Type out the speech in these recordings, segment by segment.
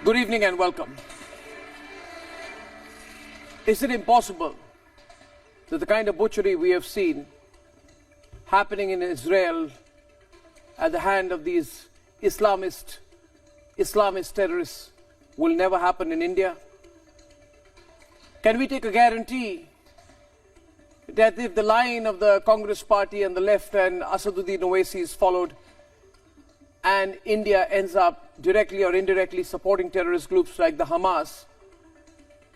Good evening and welcome. Is it impossible that the kind of butchery we have seen happening in Israel at the hand of these Islamist terrorists will never happen in India? Can we take a guarantee that if the line of the Congress party and the left and Asaduddin Owaisi is followed, and India ends up directly or indirectly supporting terrorist groups like the Hamas,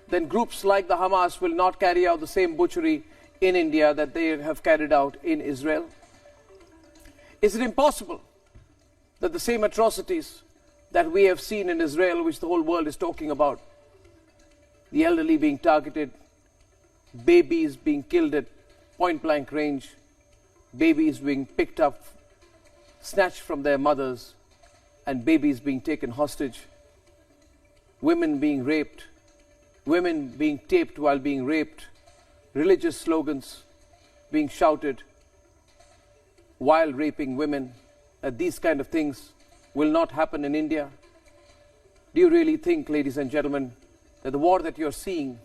then groups like the Hamas will not carry out the same butchery in India that they have carried out in Israel? Is it impossible that the same atrocities that we have seen in Israel, which the whole world is talking about, the elderly being targeted, babies being killed at point-blank range, babies being picked up, snatched from their mothers, and babies being taken hostage, women being raped, women being taped while being raped, religious slogans being shouted while raping women, that these kind of things will not happen in India? Do you really think, ladies and gentlemen, that the war that you're seeing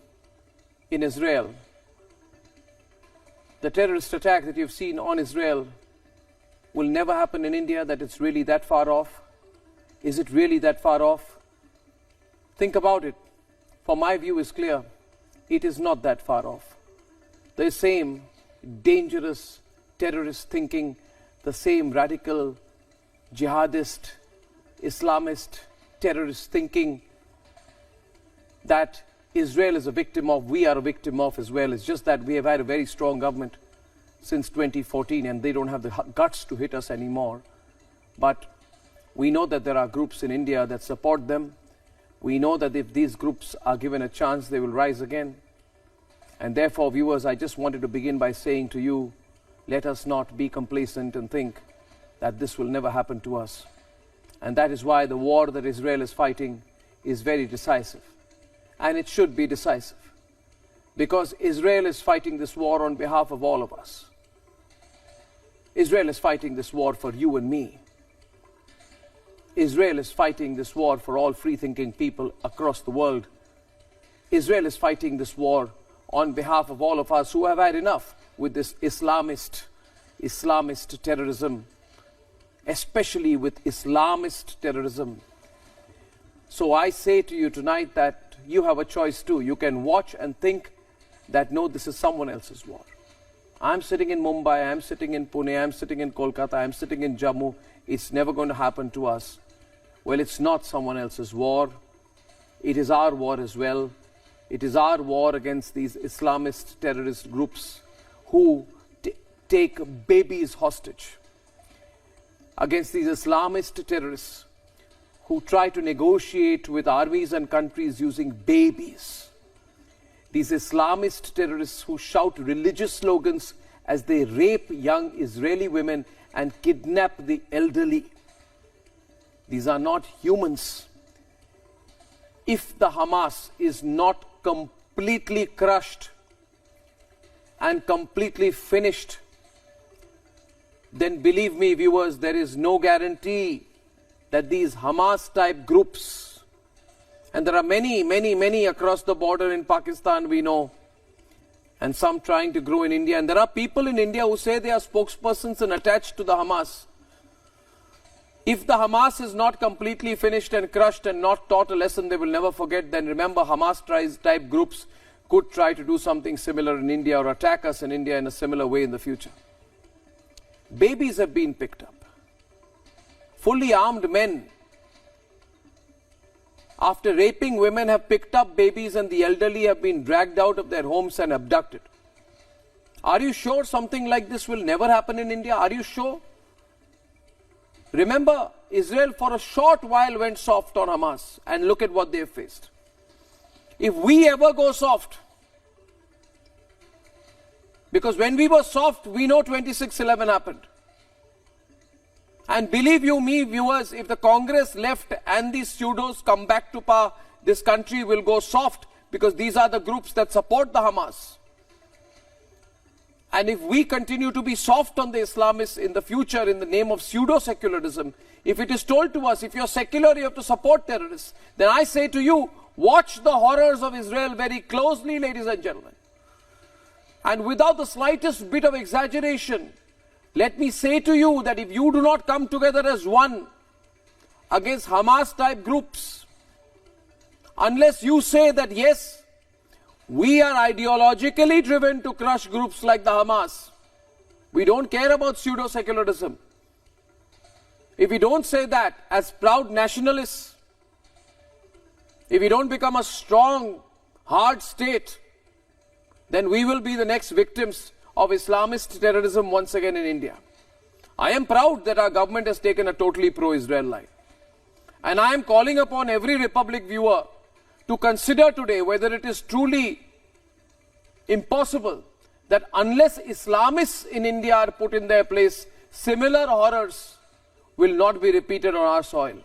in Israel, the terrorist attack that you've seen on Israel, will never happen in India, that it's really that far off? Is it really that far off? Think about it. For my view is clear. It is not that far off. The same dangerous terrorist thinking, the same radical jihadist, Islamist terrorist thinking that Israel is a victim of, we are a victim of as well. It's just that we have had a very strong government since 2014 and they don't have the guts to hit us anymore. But we know that there are groups in India that support them. We know that if these groups are given a chance, they will rise again. And therefore, viewers, I just wanted to begin by saying to you, let us not be complacent and think that this will never happen to us. And that is why the war that Israel is fighting is very decisive. And it should be decisive. Because Israel is fighting this war on behalf of all of us. Israel is fighting this war for you and me. Israel is fighting this war for all free-thinking people across the world. Israel is fighting this war on behalf of all of us who have had enough with this Islamist terrorism, especially with Islamist terrorism. So I say to you tonight that you have a choice too. You can watch and think that no, this is someone else's war. I'm sitting in Mumbai, I'm sitting in Pune, I'm sitting in Kolkata, I'm sitting in Jammu. It's never going to happen to us. Well, it's not someone else's war. It is our war as well. It is our war against these Islamist terrorist groups who take babies hostage. Against these Islamist terrorists who try to negotiate with armies and countries using babies. These Islamist terrorists who shout religious slogans as they rape young Israeli women and kidnap the elderly. These are not humans. If the Hamas is not completely crushed and completely finished, then believe me, viewers, there is no guarantee that these Hamas-type groups, and there are many across the border in Pakistan, we know, and some trying to grow in India. And there are people in India who say they are spokespersons and attached to the Hamas. If the Hamas is not completely finished and crushed and not taught a lesson they will never forget, then remember, Hamas-type groups could try to do something similar in India or attack us in India in a similar way in the future. Babies have been picked up. Fully armed men, after raping women, have picked up babies, and the elderly have been dragged out of their homes and abducted. Are you sure something like this will never happen in India? Are you sure? Remember, Israel for a short while went soft on Hamas, and look at what they have faced. If we ever go soft, because when we were soft, we know 26/11 happened. And believe you me, viewers, if the Congress left and these pseudos come back to power, this country will go soft, because these are the groups that support the Hamas. And if we continue to be soft on the Islamists in the future in the name of pseudo-secularism, if it is told to us, if you're secular, you have to support terrorists, then I say to you, watch the horrors of Israel very closely, ladies and gentlemen. And without the slightest bit of exaggeration, let me say to you that if you do not come together as one against Hamas-type groups, unless you say that, yes, we are ideologically driven to crush groups like the Hamas, we don't care about pseudo-secularism. If we don't say that as proud nationalists, if we don't become a strong, hard state, then we will be the next victims of Islamist terrorism once again in India. I am proud that our government has taken a totally pro-Israel line. And I am calling upon every Republic viewer to consider today whether it is truly impossible that unless Islamists in India are put in their place, similar horrors will not be repeated on our soil.